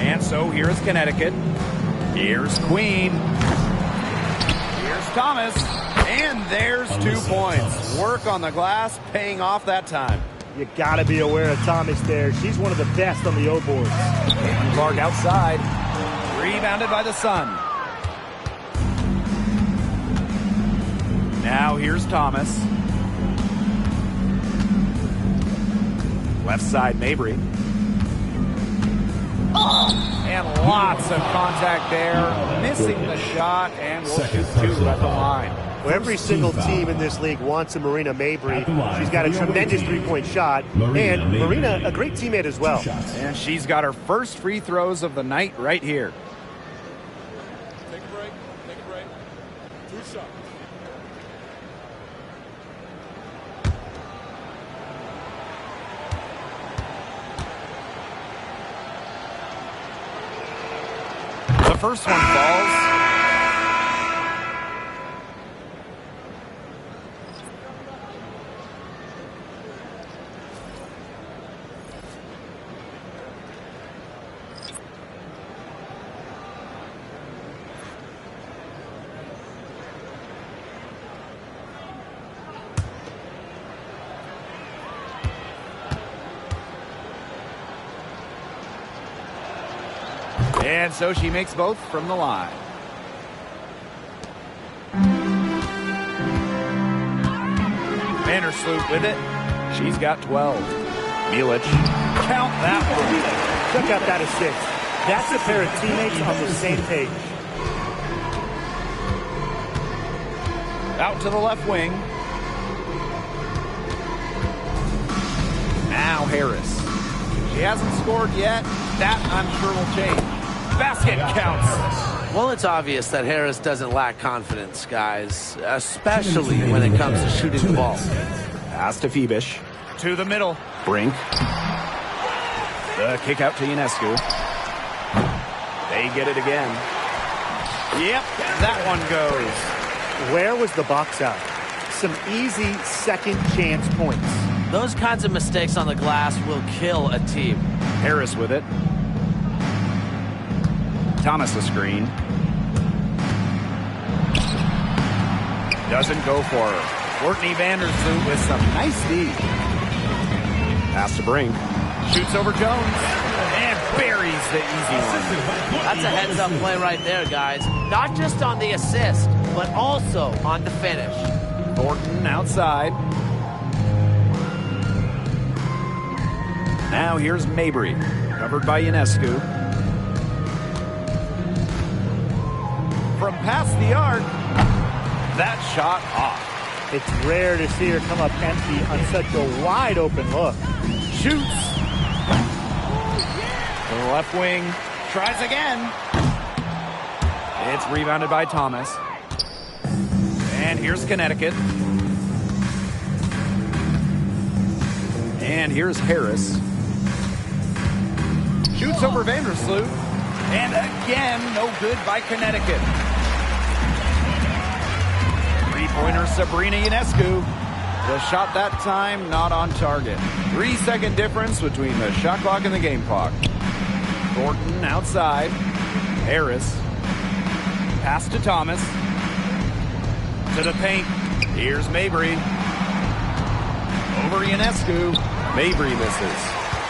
And so here's Connecticut. Here's Queen. Thomas, and there's 2 points. Work on the glass, paying off that time. You got to be aware of Thomas there. She's one of the best on the O boards. Clark outside. Rebounded by the Sun. Now here's Thomas. Left side, Mabry. And lots of contact there. Missing the shot, and we'll shoot 2 at the line. Well, every single team in this league wants a Marina Mabry. She's got a tremendous three-point shot. And Marina, a great teammate as well. And she's got her first free throws of the night right here. Take a break. Take a break. 2 shots. The first one falls. And so she makes both from the line. Vandersloot with it. She's got 12. Milic, count that one. Check out that assist. That's a pair of teammates on the same page. Out to the left wing. Now Harris. She hasn't scored yet. That, I'm sure, will change. Basket counts. Well, it's obvious that Harris doesn't lack confidence, guys, especially when it comes to shooting the ball. Pass to Phoebish. To the middle. Brink. The kick out to Ionescu. They get it again. Yep, that one goes. Where was the box out? Some easy second chance points. Those kinds of mistakes on the glass will kill a team. Harris with it. Thomas a screen. Doesn't go for her. Courtney Vandersloot with some nice D. Pass to Brink. Shoots over Jones. And buries the easy one. That's a heads-up play right there, guys. Not just on the assist, but also on the finish. Thornton outside. Now here's Mabry. Covered by Ionescu. From past the arc, that shot off. It's rare to see her come up empty on such a wide open look. Shoots. To the left wing. Tries again. It's rebounded by Thomas. And here's Connecticut. And here's Harris. Shoots over Vandersloot. And again, no good by Connecticut. Three-pointer Sabrina Ionescu. The shot that time, not on target. 3-second difference between the shot clock and the game clock. Thornton outside. Harris. Pass to Thomas. To the paint. Here's Mabry. Over Ionescu. Mabry misses.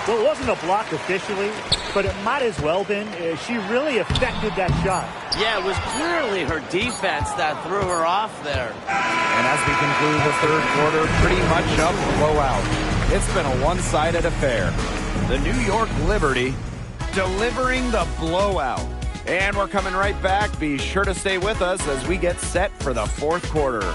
Well, it wasn't a block officially, but it might as well been. She really affected that shot. Yeah, it was clearly her defense that threw her off there. And as we conclude the third quarter, pretty much a blowout. It's been a one-sided affair. The New York Liberty delivering the blowout. And we're coming right back. Be sure to stay with us as we get set for the fourth quarter.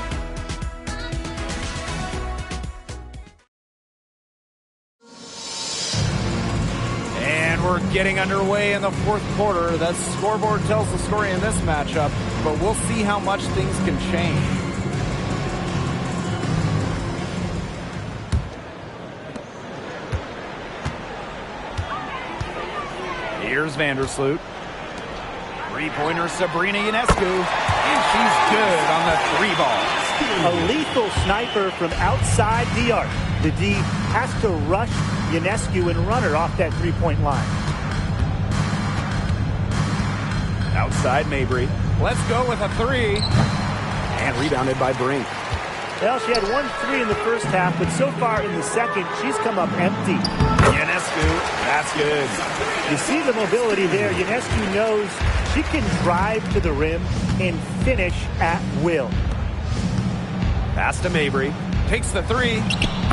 We're getting underway in the fourth quarter. The scoreboard tells the story in this matchup, but we'll see how much things can change. Here's Vandersloot. Three-pointer Sabrina Ionescu, and she's good on the three ball. A lethal sniper from outside the arc. The D has to rush Ionescu and run her off that three-point line. Outside Mabry. Let's go with a three. And rebounded by Brink. Well, she had 1 3 in the first half, but so far in the second, she's come up empty. Ionescu, that's good. You see the mobility there. Ionescu knows she can drive to the rim and finish at will. Pass to Mabry. Takes the three.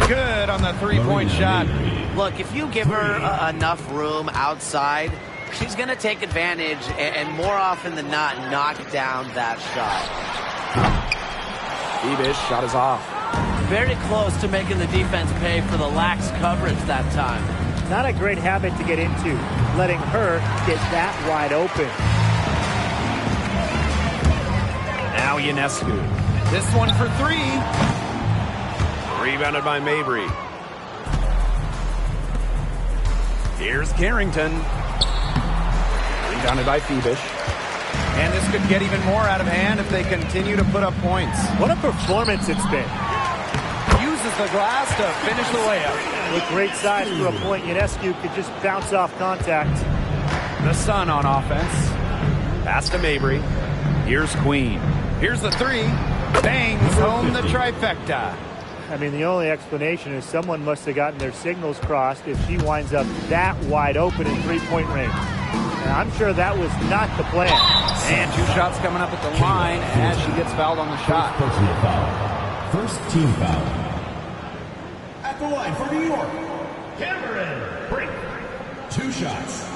Good on the three-point shot. Look, if you give her enough room outside, she's going to take advantage and more often than not knock down that shot. Bebish shot is off. Very close to making the defense pay for the lax coverage that time. Not a great habit to get into, letting her get that wide open. Now Ionescu. This one for three. Rebounded by Mabry. Here's Carrington. Rebounded by Bebish. And this could get even more out of hand if they continue to put up points. What a performance it's been. Uses the glass to finish the layup. With great size for a point, Ionescu could just bounce off contact. The Sun on offense. Pass to Mabry. Here's Queen. Here's the three. Bangs home the trifecta. I mean, the only explanation is someone must have gotten their signals crossed if she winds up that wide open in three-point range. Now, I'm sure that was not the plan. And 2 shots coming up at the line as she gets fouled on the shot. Personal foul. First team foul. At the line for New York, Cameron Brink. 2 shots.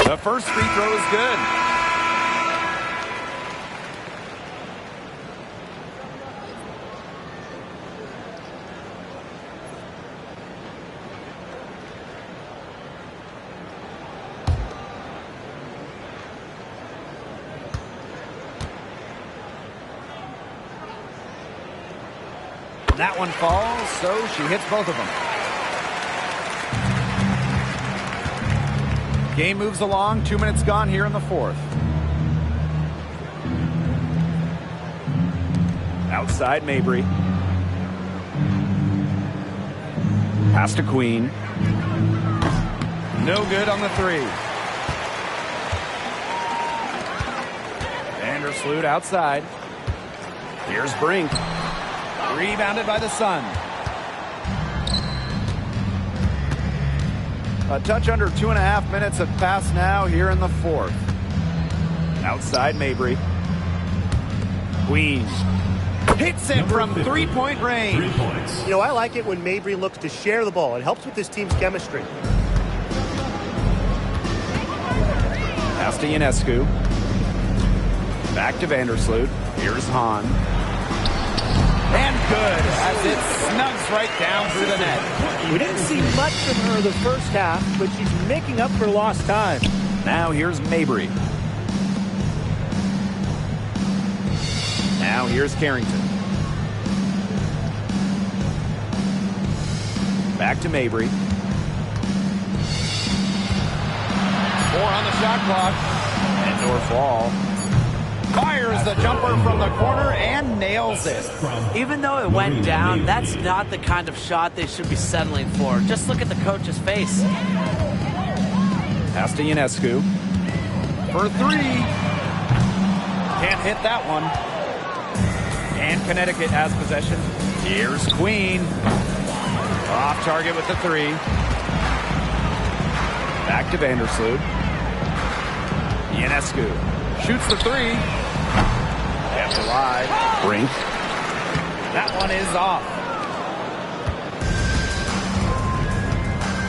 The first free throw is good. That one falls, so she hits both of them. Game moves along. 2 minutes gone here in the fourth. Outside Mabry. Pass to Queen. No good on the three. Vandersloot outside. Here's Brink. Rebounded by the Sun. A touch under 2.5 minutes have passed now here in the fourth. Outside Mabry. Queen hits it from three-point range. 3 points. You know, I like it when Mabry looks to share the ball. It helps with this team's chemistry. Pass to Ionescu. Back to Vandersloot. Here's Hahn. And good as it snugs right down through the net. We didn't see much from her the first half, but she's making up for lost time. Now here's Mabry. Now here's Carrington. Back to Mabry. 4 on the shot clock. Indoor fall. Fires the jumper from the corner and nails it. Even though it went down, that's not the kind of shot they should be settling for. Just look at the coach's face. Pass to Ionescu. For three. Can't hit that one. And Connecticut has possession. Here's Queen. Off target with the three. Back to Vandersloot. Ionescu shoots the three. Kept alive. Brink. That one is off.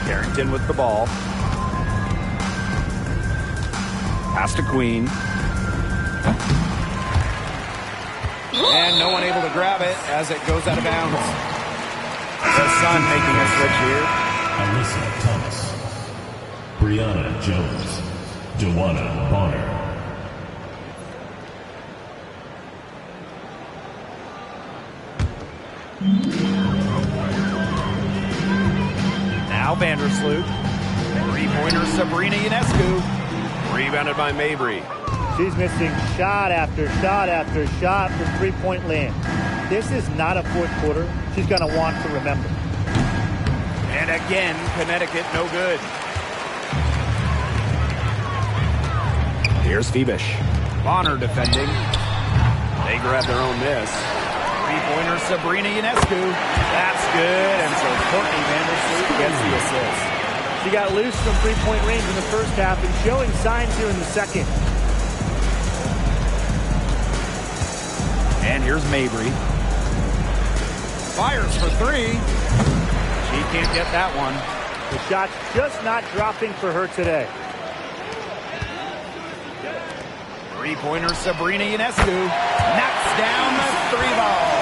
Carrington with the ball. Pass to Queen. And no one able to grab it as it goes out of bounds. The Sun making a switch here. Alyssa Thomas. Brianna Jones. Joanna Bonner. Now Vandersloot. Three-pointer Sabrina Ionescu. Rebounded by Mabry. She's missing shot after shot after shot from three-point land. This is not a fourth quarter she's going to want to remember. And again, Connecticut no good. Here's Phoebish. Bonner defending. They grab their own miss. Three-pointer Sabrina Ionescu. That's good. And so Courtney Vandersloot gets the assist. She got loose from three-point range in the first half and showing signs here in the second. And here's Mabry. Fires for three. She can't get that one. The shot's just not dropping for her today. Three-pointer Sabrina Ionescu knocks down the three ball.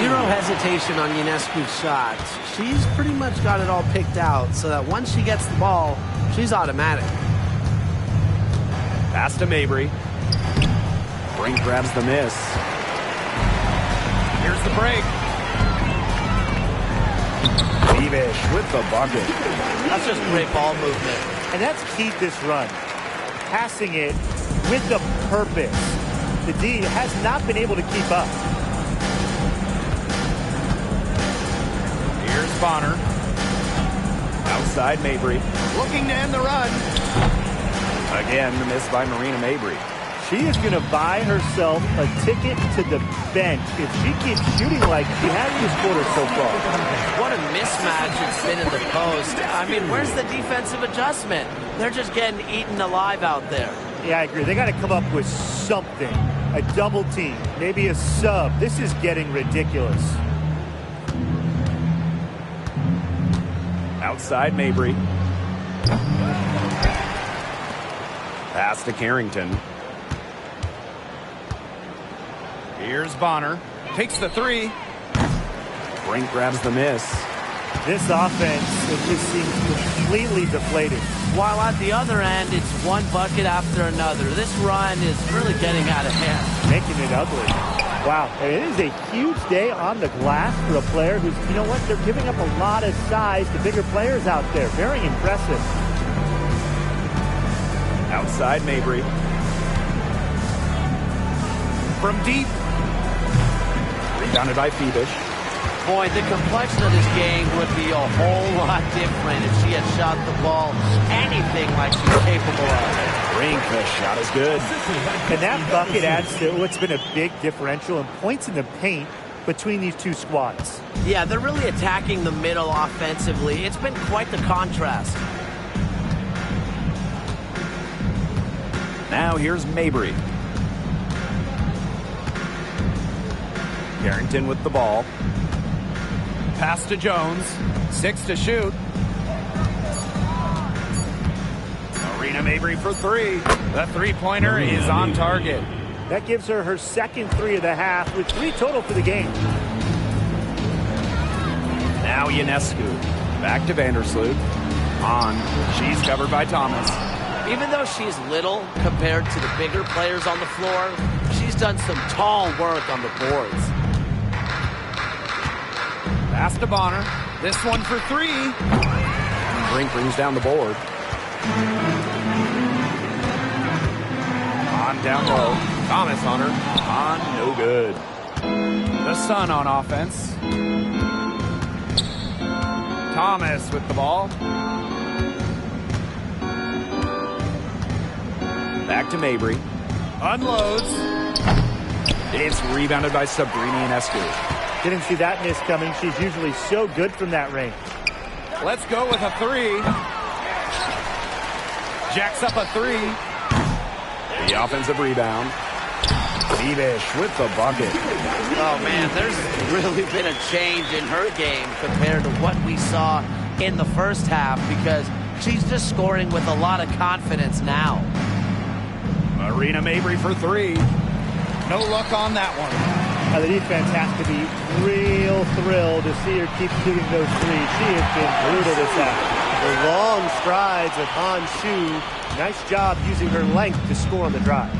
Zero hesitation on Ionescu's shots. She's pretty much got it all picked out so that once she gets the ball, she's automatic. Pass to Mabry. Brink grabs the miss. Here's the break. Phoebish with the bucket. That's just great ball movement. And that's key this run. Passing it with a purpose. The D has not been able to keep up. Here's Bonner. Outside Mabry. Looking to end the run. Again, the miss by Marina Mabry. She is going to buy herself a ticket to the bench if she keeps shooting like she has this quarter so far. What a mismatch it's been in the post. I mean, where's the defensive adjustment? They're just getting eaten alive out there. Yeah, I agree. They got to come up with something. A double team, maybe a sub. This is getting ridiculous. Outside Mabry. Pass to Carrington. Here's Bonner. Takes the three. Brink grabs the miss. This offense, it just seems completely deflated. While at the other end, it's one bucket after another. This run is really getting out of hand. Making it ugly. Wow, and it is a huge day on the glass for a player who's, you know what, they're giving up a lot of size to bigger players out there. Very impressive. Outside Mabry. From deep. Rebounded by Phoebish. Boy, the complexion of this game would be a whole lot different if she had shot the ball anything like she's capable of. Brink, the shot is good. And that bucket adds to what's been a big differential in points in the paint between these two squads. Yeah, they're really attacking the middle offensively. It's been quite the contrast. Now here's Mabry. Carrington with the ball. Pass to Jones. 6 to shoot. Marina Mabry for three. The three-pointer is on target. That gives her her second three of the half with 3 total for the game. Now Ionescu. Back to Vandersloot. On. She's covered by Thomas. Even though she's little compared to the bigger players on the floor, she's done some tall work on the boards. Pass to Bonner. This one for three. Brink brings down the board. On down low. Thomas on her. On, no good. The Sun on offense. Thomas with the ball. Back to Mabry. Unloads. It's rebounded by Sabrina Ionescu. Didn't see that miss coming. She's usually so good from that range. Let's go with a three. Jacks up a three. The offensive rebound. Phoebish with the bucket. Oh, man, there's really been a change in her game compared to what we saw in the first half because she's just scoring with a lot of confidence now. Marina Mabry for three. No luck on that one. Now the defense has to be real thrilled to see her keep shooting those threes. She has been brutal this half. The long strides of Han Shu. Nice job using her length to score on the drive.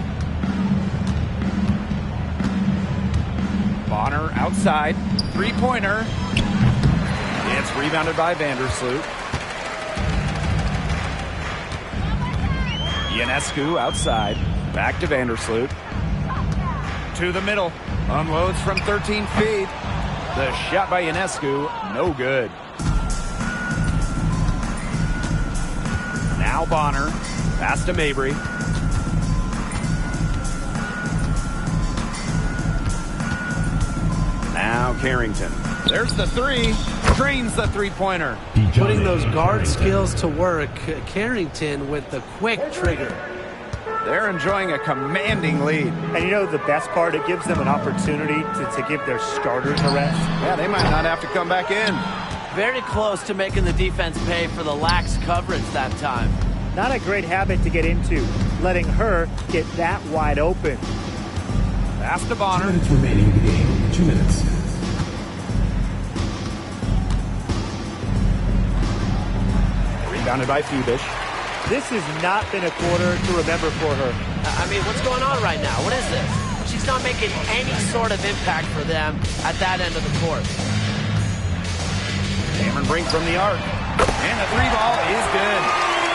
Bonner outside. Three-pointer. It's rebounded by Vandersloot. Ionescu outside. Back to Vandersloot. To the middle. Unloads from 13 feet. The shot by Ionescu, no good. Now Bonner. Pass to Mabry. Now Carrington. There's the three. Drains the three-pointer. Putting those guard skills to work. Carrington with the quick trigger. They're enjoying a commanding lead. And you know the best part? It gives them an opportunity to give their starters a rest. Yeah, they might not have to come back in. Very close to making the defense pay for the lax coverage that time. Not a great habit to get into, letting her get that wide open. Pass to Bonner. 2 minutes remaining in the game. 2 minutes. Rebounded by Phoebish. This has not been a quarter to remember for her. I mean, what's going on right now? What is this? She's not making any sort of impact for them at that end of the court. Cameron Brink from the arc. And the three ball is good.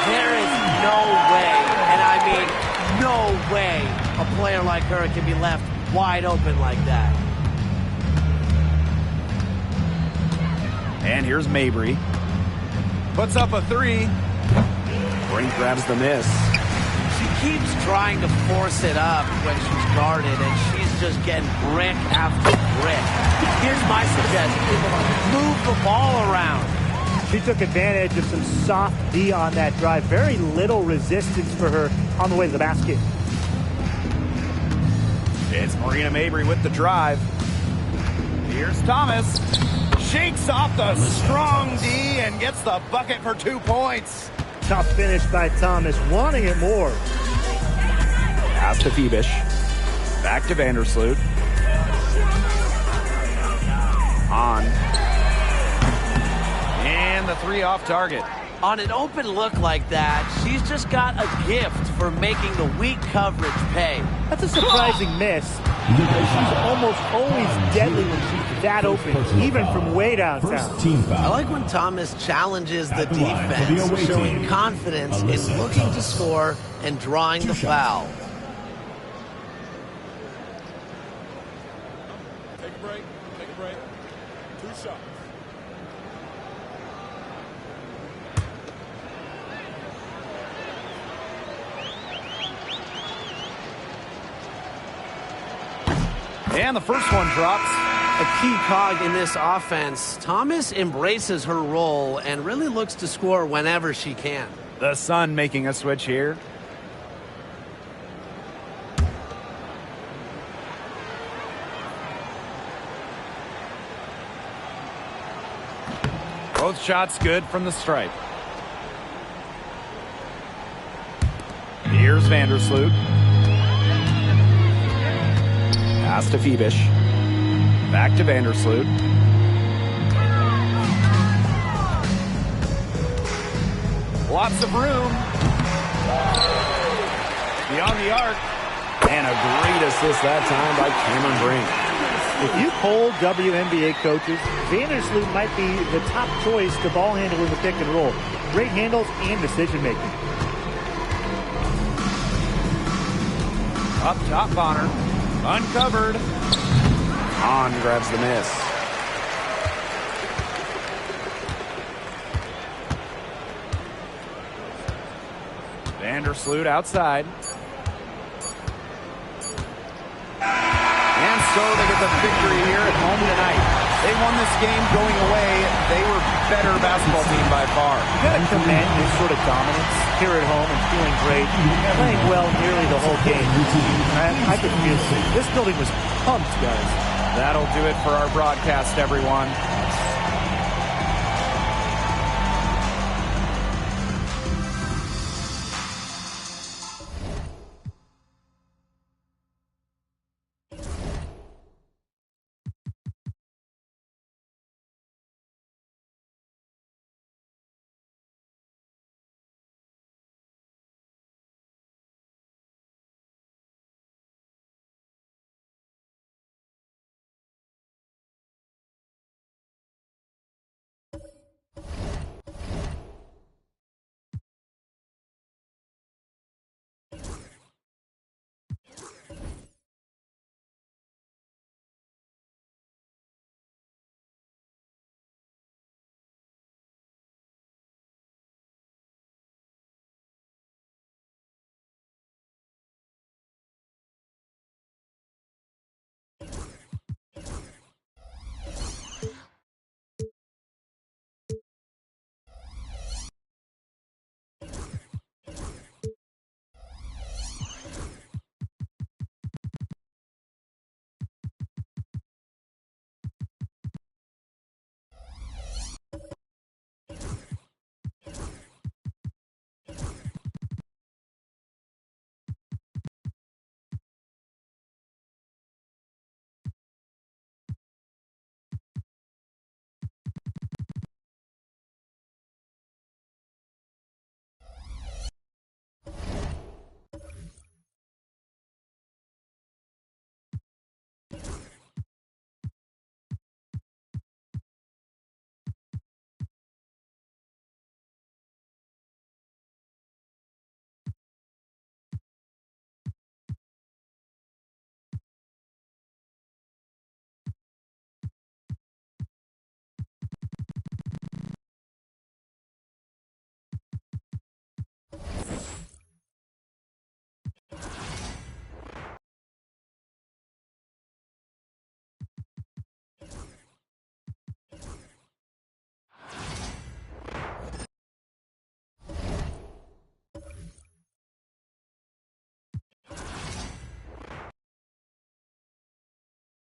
There is no way, and I mean no way, a player like her can be left wide open like that. And here's Mabry. Puts up a three. Brink grabs the miss. She keeps trying to force it up when she's guarded, and she's just getting brick after brick. Here's my suggestion. Move the ball around. She took advantage of some soft D on that drive. Very little resistance for her on the way to the basket. It's Marina Mabry with the drive. Here's Thomas. Shakes off the strong D and gets the bucket for 2 points. Tough finish by Thomas, wanting it more. Pass to Phoebish. Back to Vandersloot. On. And the three off target. On an open look like that, she's just got a gift for making the weak coverage pay. That's a surprising miss. She's almost always deadly when she's that open, even from way downtown. First team foul. I like when Thomas challenges the At the line for the defense, away showing team, confidence in Alyssa looking to Thomas. score and drawing the 2 shots. foul. Take a break. Take a break. 2 shots. And the first one drops. A key cog in this offense. Thomas embraces her role and really looks to score whenever she can. The Sun making a switch here. Both shots good from the stripe. Here's Vandersloot. Pass to Phoebish. Back to Vandersloot. Lots of room. Beyond the arc. And a great assist that time by Cameron Brink. If you poll WNBA coaches, Vandersloot might be the top choice to ball handle in the pick and roll. Great handles and decision making. Up top, Bonner. Uncovered. On grabs the miss. Vandersloot outside. And so they get the victory here at home tonight. They won this game going away. They were better basketball team by far. You gotta commend this sort of dominance here at home and feeling great. Playing well nearly the whole game. I could feel it. This building was pumped, guys. That'll do it for our broadcast, everyone.